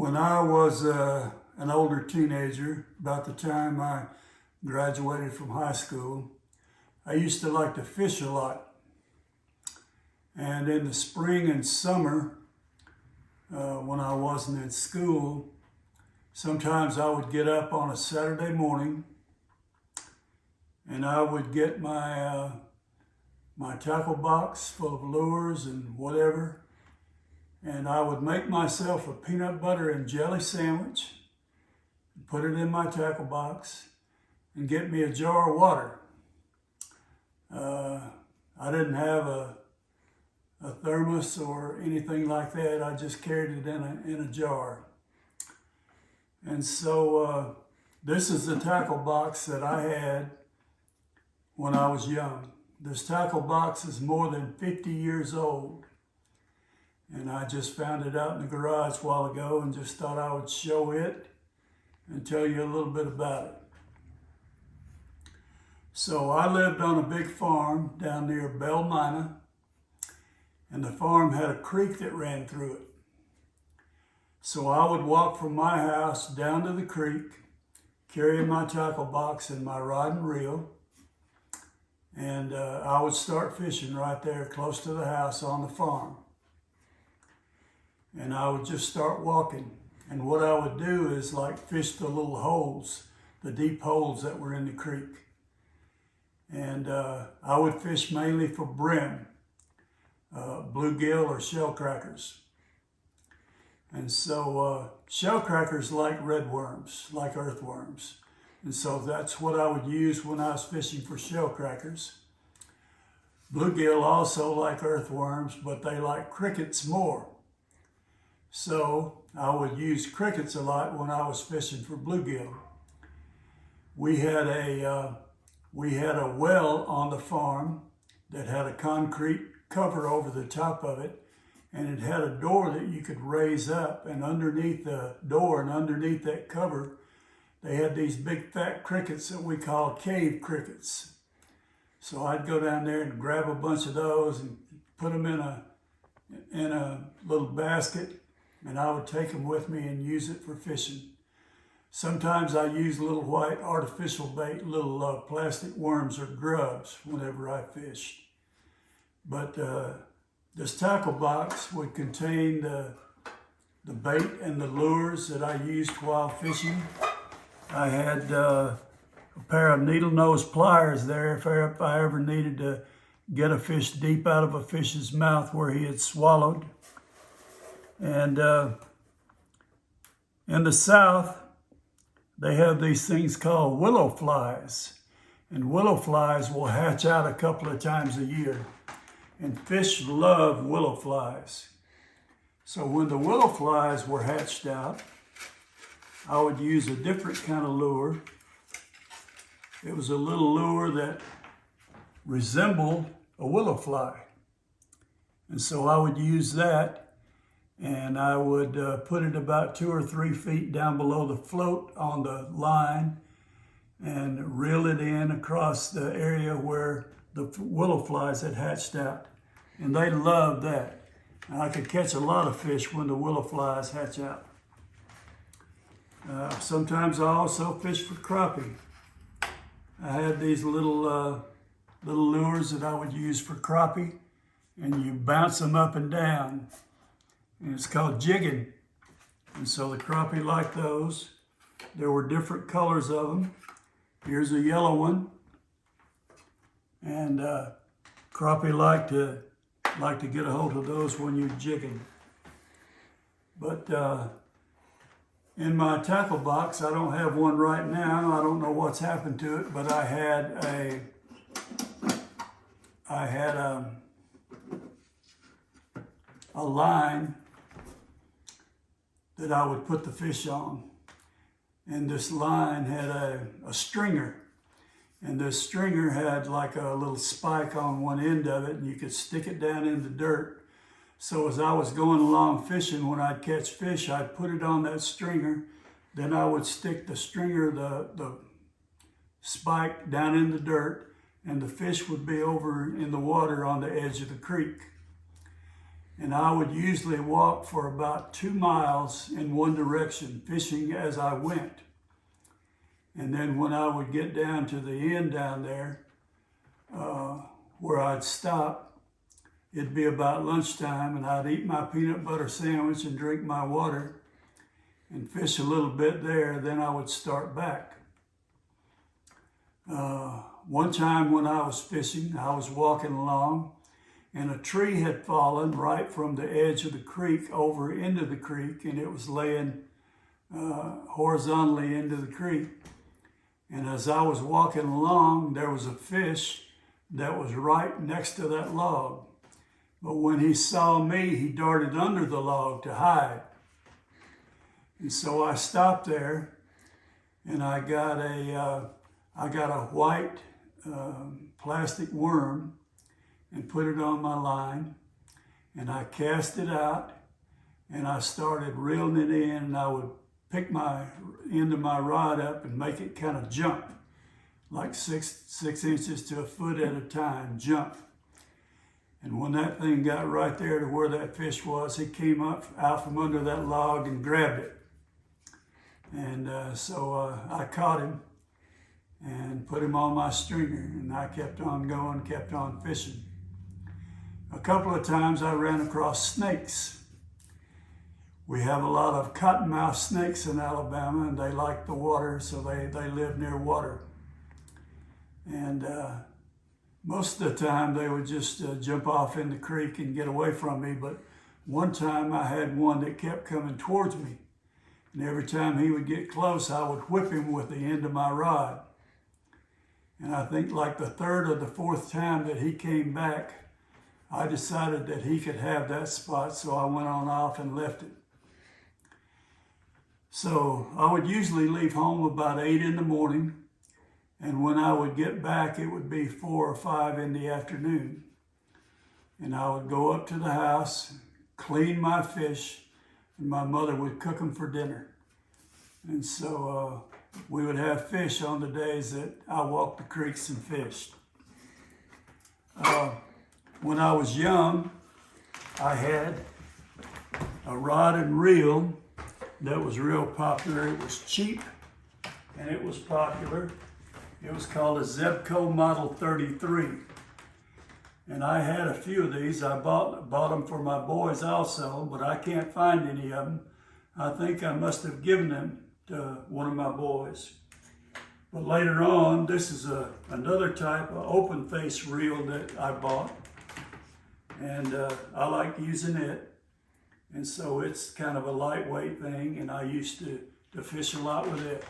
When I was an older teenager, about the time I graduated from high school, I used to like to fish a lot. And in the spring and summer, when I wasn't in school, sometimes I would get up on a Saturday morning and I would get my tackle box full of lures and whatever, and I would make myself a peanut butter and jelly sandwich, put it in my tackle box, and get me a jar of water. I didn't have a thermos or anything like that. I just carried it in a jar. And so this is the tackle box that I had when I was young. This tackle box is more than 50 years old. And I just found it out in the garage a while ago and just thought I would show it and tell you a little bit about it. So I lived on a big farm down near Belle Mina, and the farm had a creek that ran through it. So I would walk from my house down to the creek, carrying my tackle box and my rod and reel, and I would start fishing right there close to the house on the farm. And I would just start walking. And what I would do is like fish the little holes, the deep holes that were in the creek. And I would fish mainly for brim, bluegill or shell crackers. And so shell crackers like red worms, like earthworms. And so that's what I would use when I was fishing for shell crackers. Bluegill also like earthworms, but they like crickets more. So I would use crickets a lot when I was fishing for bluegill. We had a well on the farm that had a concrete cover over the top of it, and it had a door that you could raise up, and underneath the door and underneath that cover, they had these big fat crickets that we call cave crickets. So I'd go down there and grab a bunch of those and put them in a little basket, and I would take them with me and use it for fishing. Sometimes I use little white artificial bait, little plastic worms or grubs whenever I fished. But this tackle box would contain the bait and the lures that I used while fishing. I had a pair of needle nose pliers there if I ever needed to get a fish deep out of a fish's mouth where he had swallowed. And in the South, they have these things called willow flies. And willow flies will hatch out a couple of times a year. And fish love willow flies. So when the willow flies were hatched out, I would use a different kind of lure. It was a little lure that resembled a willow fly. And so I would use that, and I would put it about 2 or 3 feet down below the float on the line and reel it in across the area where the willow flies had hatched out. And they loved that. And I could catch a lot of fish when the willow flies hatch out. Sometimes I also fish for crappie. I had these little lures that I would use for crappie, and you bounce them up and down. And it's called jigging. And so the crappie like those. There were different colors of them. Here's a yellow one. And crappie like to get a hold of those when you're jigging. But in my tackle box, I don't have one right now. I don't know what's happened to it, but I had a line that I would put the fish on. And this line had a stringer. And this stringer had like a little spike on one end of it, and you could stick it down in the dirt. So as I was going along fishing, when I'd catch fish, I'd put it on that stringer. Then I would stick the stringer, the spike down in the dirt, and the fish would be over in the water on the edge of the creek. And I would usually walk for about 2 miles in one direction, fishing as I went. And then when I would get down to the end down there, where I'd stop, it'd be about lunchtime, and I'd eat my peanut butter sandwich and drink my water and fish a little bit there. Then I would start back. One time when I was fishing, I was walking along, and a tree had fallen right from the edge of the creek over into the creek, and it was laying horizontally into the creek. And as I was walking along, there was a fish that was right next to that log. But when he saw me, he darted under the log to hide. And so I stopped there, and I got a white plastic worm and put it on my line, and I cast it out, and I started reeling it in, and I would pick my end of my rod up and make it kind of jump, like six inches to a foot at a time, jump. And when that thing got right there to where that fish was, he came up out from under that log and grabbed it. And so I caught him and put him on my stringer, and I kept on going, kept on fishing. A couple of times I ran across snakes. We have a lot of cottonmouth snakes in Alabama, and they like the water, so they live near water. And most of the time they would just jump off in the creek and get away from me. But one time I had one that kept coming towards me. And every time he would get close, I would whip him with the end of my rod. And I think like the third or the fourth time that he came back, I decided that he could have that spot, so I went on off and left it. So I would usually leave home about 8 in the morning, and when I would get back, it would be 4 or 5 in the afternoon. And I would go up to the house, clean my fish, and my mother would cook them for dinner. And so we would have fish on the days that I walked the creeks and fished. When I was young, I had a rod and reel that was real popular. It was cheap and it was popular. It was called a Zebco Model 33. And I had a few of these. I bought them for my boys also, but I can't find any of them. I think I must have given them to one of my boys. But later on, this is another type of open face reel that I bought. And I like using it. And so it's kind of a lightweight thing, and I used to fish a lot with it.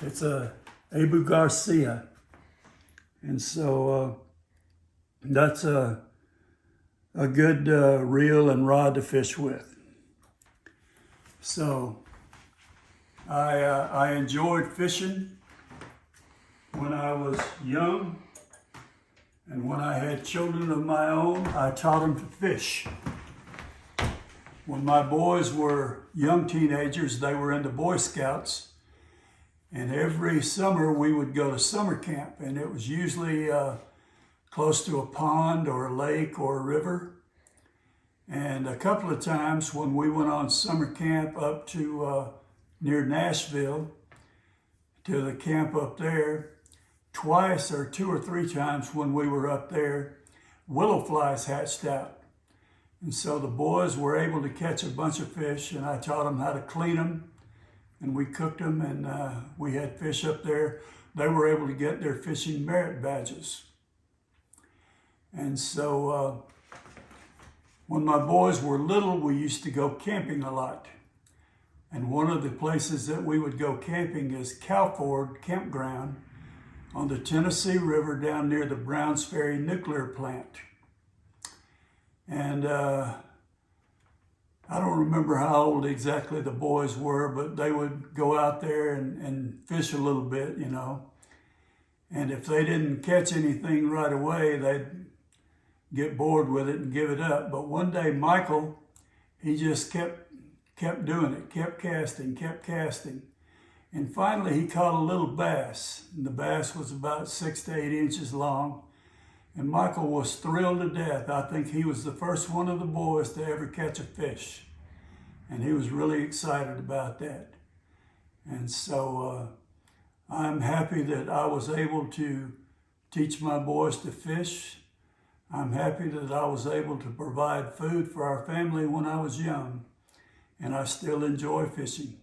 It's a Abu Garcia. And so that's a good reel and rod to fish with. So I enjoyed fishing when I was young, and when I had children of my own, I taught them to fish. When my boys were young teenagers, they were in the Boy Scouts, and every summer we would go to summer camp, and it was usually close to a pond or a lake or a river. And a couple of times when we went on summer camp up to near Nashville, to the camp up there, twice or 2 or 3 times when we were up there, willow flies hatched out. And so the boys were able to catch a bunch of fish, and I taught them how to clean them, and we cooked them, and we had fish up there. They were able to get their fishing merit badges. And so when my boys were little, we used to go camping a lot. And one of the places that we would go camping is Calford Campground on the Tennessee River down near the Browns Ferry nuclear plant. And I don't remember how old exactly the boys were, but they would go out there and fish a little bit, you know. And if they didn't catch anything right away, they'd get bored with it and give it up. But one day, Michael, he just kept doing it, kept casting. And finally, he caught a little bass. And the bass was about 6 to 8 inches long. And Michael was thrilled to death. I think he was the first one of the boys to ever catch a fish. And he was really excited about that. And so I'm happy that I was able to teach my boys to fish. I'm happy that I was able to provide food for our family when I was young. And I still enjoy fishing.